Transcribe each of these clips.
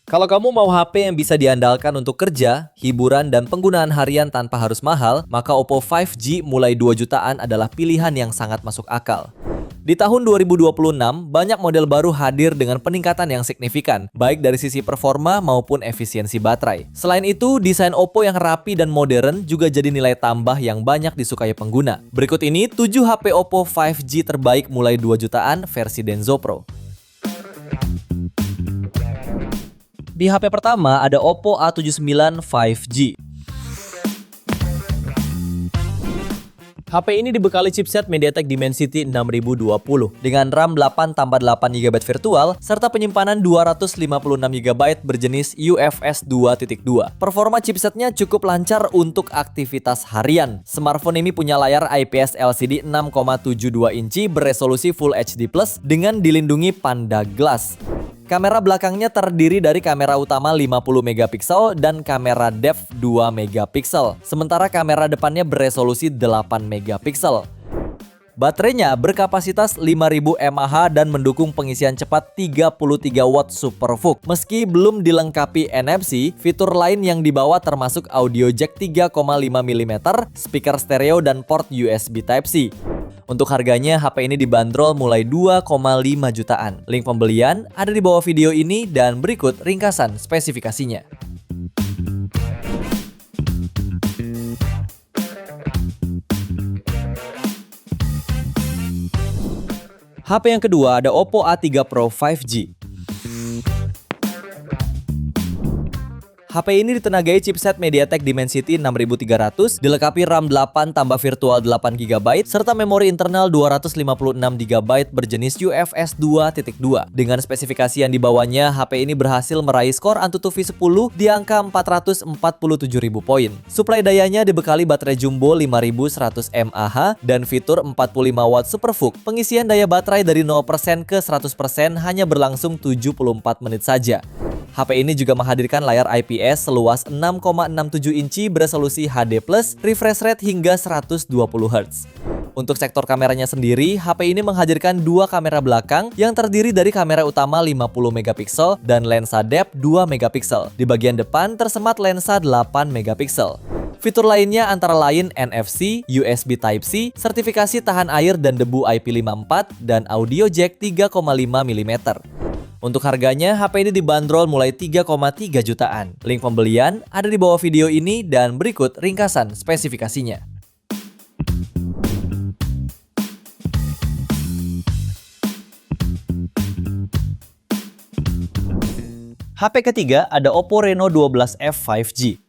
Kalau kamu mau HP yang bisa diandalkan untuk kerja, hiburan, dan penggunaan harian tanpa harus mahal, maka Oppo 5G mulai 2 jutaan adalah pilihan yang sangat masuk akal. Di tahun 2026, banyak model baru hadir dengan peningkatan yang signifikan, baik dari sisi performa maupun efisiensi baterai. Selain itu, desain Oppo yang rapi dan modern juga jadi nilai tambah yang banyak disukai pengguna. Berikut ini 7 HP Oppo 5G terbaik mulai 2 jutaan versi Denso Pro. Di HP pertama ada Oppo A79 5G. HP ini dibekali chipset MediaTek Dimensity 6020 dengan RAM 8+8GB virtual serta penyimpanan 256GB berjenis UFS 2.2. Performa chipsetnya cukup lancar untuk aktivitas harian. Smartphone ini punya layar IPS LCD 6,72 inci beresolusi Full HD+ dengan dilindungi Panda Glass. Kamera belakangnya terdiri dari kamera utama 50MP dan kamera depth 2MP, sementara kamera depannya beresolusi 8MP. Baterainya berkapasitas 5000 mAh dan mendukung pengisian cepat 33W SuperVOOC. Meski belum dilengkapi NFC, fitur lain yang dibawa termasuk audio jack 3,5mm, speaker stereo, dan port USB Type-C. Untuk harganya, HP ini dibanderol mulai 2,5 jutaan. Link pembelian ada di bawah video ini dan berikut ringkasan spesifikasinya. HP yang kedua ada Oppo A3 Pro 5G. HP ini ditenagai chipset MediaTek Dimensity 6300, dilengkapi RAM 8 tambah virtual 8GB, serta memori internal 256GB berjenis UFS 2.2. Dengan spesifikasi yang dibawanya, HP ini berhasil meraih skor AnTuTu V10 di angka 447.000 poin. Suplai dayanya dibekali baterai jumbo 5100 mAh dan fitur 45W SuperVOOC. Pengisian daya baterai dari 0% ke 100% hanya berlangsung 74 menit saja. HP ini juga menghadirkan layar IPS seluas 6,67 inci beresolusi HD+, refresh rate hingga 120Hz. Untuk sektor kameranya sendiri, HP ini menghadirkan dua kamera belakang yang terdiri dari kamera utama 50MP dan lensa depth 2MP. Di bagian depan tersemat lensa 8MP. Fitur lainnya antara lain NFC, USB Type-C, sertifikasi tahan air dan debu IP54, dan audio jack 3,5mm. Untuk harganya, HP ini dibanderol mulai 3,3 jutaan. Link pembelian ada di bawah video ini dan berikut ringkasan spesifikasinya. HP ketiga ada Oppo Reno 12F 5G.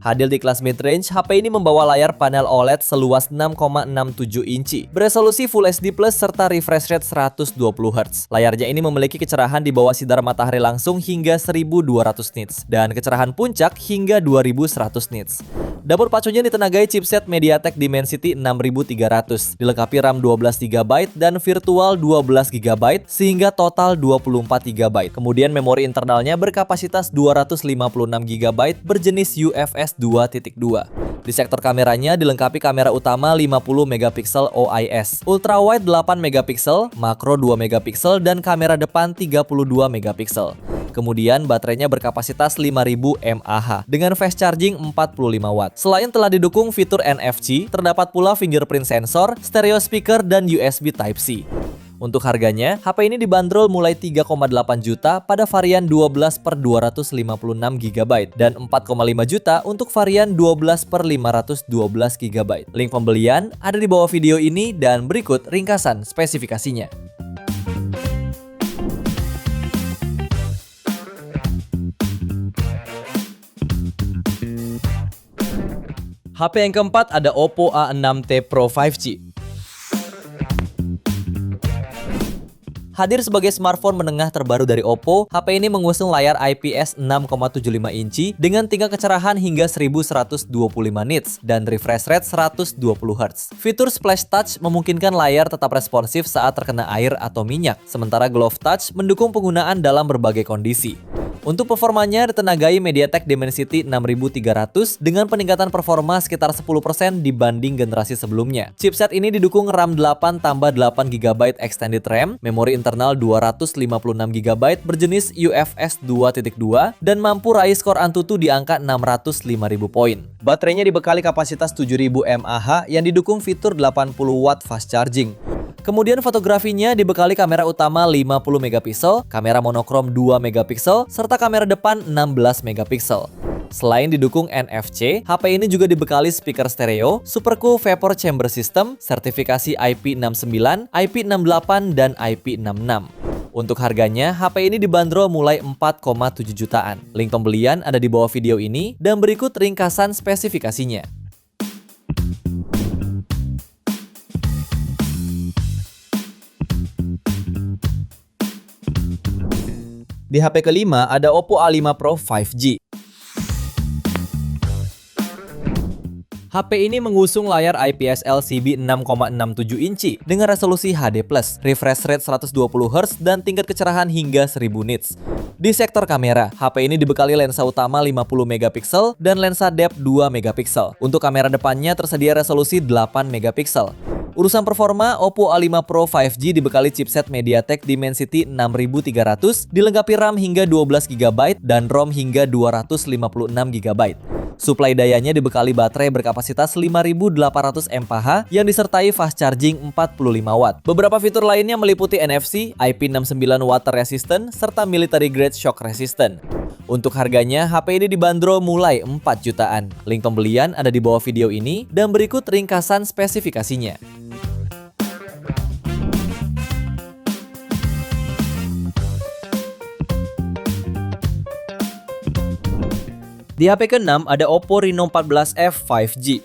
Hadir di kelas mid-range, HP ini membawa layar panel OLED seluas 6,67 inci, beresolusi Full HD+, serta refresh rate 120Hz. Layarnya ini memiliki kecerahan di bawah sinar matahari langsung hingga 1200 nits, dan kecerahan puncak hingga 2100 nits. Dapur pacunya ditenagai chipset MediaTek Dimensity 6300, dilengkapi RAM 12GB dan virtual 12GB, sehingga total 24GB. Kemudian memori internalnya berkapasitas 256GB berjenis UFS 2.2. Di sektor kameranya dilengkapi kamera utama 50MP OIS, ultrawide 8MP, makro 2MP, dan kamera depan 32MP. Kemudian baterainya berkapasitas 5000 mAh dengan fast charging 45W. Selain telah didukung fitur NFC, terdapat pula fingerprint sensor, stereo speaker, dan USB Type-C. Untuk harganya, HP ini dibanderol mulai 3,8 juta pada varian 12/256GB dan 4,5 juta untuk varian 12/512GB. Link pembelian ada di bawah video ini dan berikut ringkasan spesifikasinya. HP yang keempat ada Oppo A6T Pro 5G. Hadir sebagai smartphone menengah terbaru dari Oppo, HP ini mengusung layar IPS 6,75 inci dengan tingkat kecerahan hingga 1125 nits dan refresh rate 120Hz. Fitur Splash Touch memungkinkan layar tetap responsif saat terkena air atau minyak, sementara Glove Touch mendukung penggunaan dalam berbagai kondisi. Untuk performanya ditenagai MediaTek Dimensity 6300 dengan peningkatan performa sekitar 10% dibanding generasi sebelumnya. Chipset ini didukung RAM 8 tambah 8GB extended RAM, memori internal 256GB berjenis UFS 2.2 dan mampu raih skor Antutu di angka 605.000 poin. Baterainya dibekali kapasitas 7000 mAh yang didukung fitur 80 watt fast charging. Kemudian fotografinya dibekali kamera utama 50 megapiksel, kamera monokrom 2 megapiksel, serta kamera depan 16 megapiksel. Selain didukung NFC, HP ini juga dibekali speaker stereo, SuperCool Vapor Chamber System, sertifikasi IP69, IP68, dan IP66. Untuk harganya, HP ini dibanderol mulai 4,7 jutaan. Link pembelian ada di bawah video ini, dan berikut ringkasan spesifikasinya. Di HP kelima ada Oppo A5 Pro 5G. HP ini mengusung layar IPS LCD 6,67 inci dengan resolusi HD+, refresh rate 120Hz dan tingkat kecerahan hingga 1000 nits. Di sektor kamera, HP ini dibekali lensa utama 50 megapiksel dan lensa depth 2 megapiksel. Untuk kamera depannya tersedia resolusi 8 megapiksel. Urusan performa, Oppo A5 Pro 5G dibekali chipset MediaTek Dimensity 6300, dilengkapi RAM hingga 12GB dan ROM hingga 256GB. Suplai dayanya dibekali baterai berkapasitas 5800 mAh yang disertai fast charging 45 watt. Beberapa fitur lainnya meliputi NFC, IP69 water resistant, serta military grade shock resistant. Untuk harganya, HP ini dibanderol mulai 4 jutaan. Link pembelian ada di bawah video ini dan berikut ringkasan spesifikasinya. Di HP ke-6 ada Oppo Reno 14F 5G.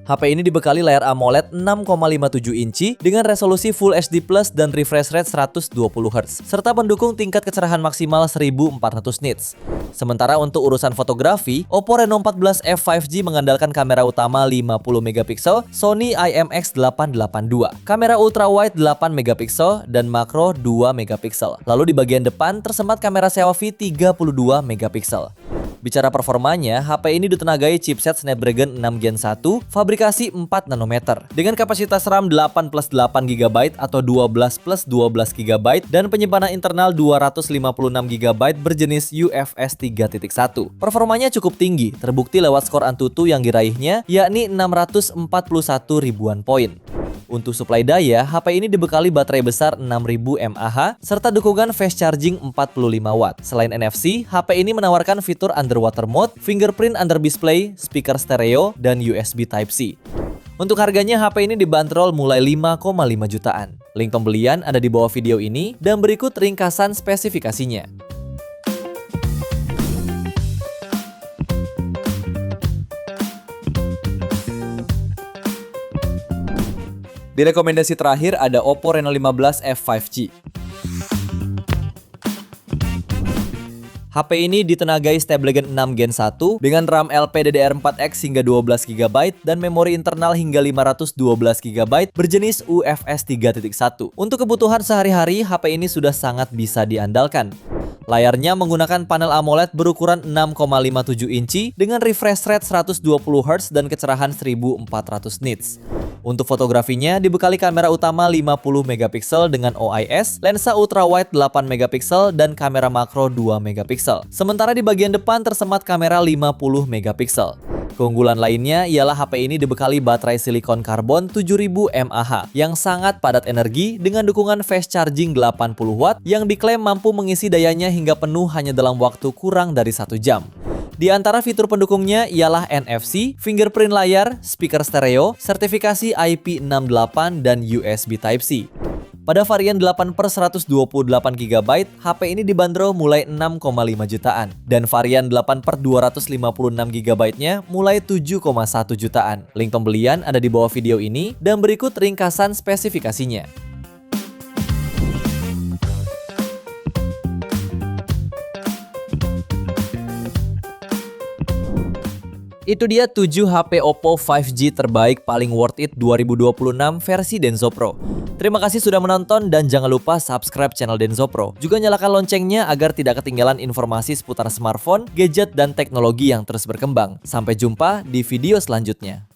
HP ini dibekali layar AMOLED 6,57 inci dengan resolusi Full HD Plus dan refresh rate 120Hz, serta mendukung tingkat kecerahan maksimal 1400 nits. Sementara untuk urusan fotografi, Oppo Reno 14F 5G mengandalkan kamera utama 50 megapiksel Sony IMX882, kamera ultrawide 8 megapiksel dan makro 2 megapiksel. Lalu di bagian depan tersemat kamera selfie 32 megapiksel. Bicara performanya, HP ini ditenagai chipset Snapdragon 6 Gen 1, fabrikasi 4 nanometer, dengan kapasitas RAM 8 plus 8GB atau 12 plus 12GB dan penyimpanan internal 256GB berjenis UFS 3.1. Performanya cukup tinggi, terbukti lewat skor Antutu yang diraihnya, yakni 641 ribuan poin. Untuk suplai daya, HP ini dibekali baterai besar 6000 mAh serta dukungan fast charging 45 watt. Selain NFC, HP ini menawarkan fitur underwater mode, fingerprint under display, speaker stereo, dan USB Type-C. Untuk harganya, HP ini dibanderol mulai 5,5 jutaan. Link pembelian ada di bawah video ini dan berikut ringkasan spesifikasinya. Di rekomendasi terakhir ada Oppo Reno 15F 5G. HP ini ditenagai Snapdragon 6 Gen 1 dengan RAM LPDDR4X hingga 12GB dan memori internal hingga 512GB berjenis UFS 3.1. Untuk kebutuhan sehari-hari, HP ini sudah sangat bisa diandalkan. Layarnya menggunakan panel AMOLED berukuran 6,57 inci dengan refresh rate 120Hz dan kecerahan 1400 nits. Untuk fotografinya dibekali kamera utama 50 megapiksel dengan OIS, lensa ultrawide 8 megapiksel dan kamera makro 2 megapiksel. Sementara di bagian depan tersemat kamera 50 megapiksel. Keunggulan lainnya ialah HP ini dibekali baterai silikon karbon 7000 mAh yang sangat padat energi dengan dukungan fast charging 80 watt yang diklaim mampu mengisi dayanya hingga penuh hanya dalam waktu kurang dari 1 jam. Di antara fitur pendukungnya ialah NFC, fingerprint layar, speaker stereo, sertifikasi IP68 dan USB Type-C. Pada varian 8/128GB, HP ini dibanderol mulai 6,5 jutaan dan varian 8/256GB-nya mulai 7,1 jutaan. Link pembelian ada di bawah video ini dan berikut ringkasan spesifikasinya. Itu dia 7 HP Oppo 5G terbaik paling worth it 2026 versi Denso Pro. Terima kasih sudah menonton dan jangan lupa subscribe channel Denso Pro. Juga nyalakan loncengnya agar tidak ketinggalan informasi seputar smartphone, gadget, dan teknologi yang terus berkembang. Sampai jumpa di video selanjutnya.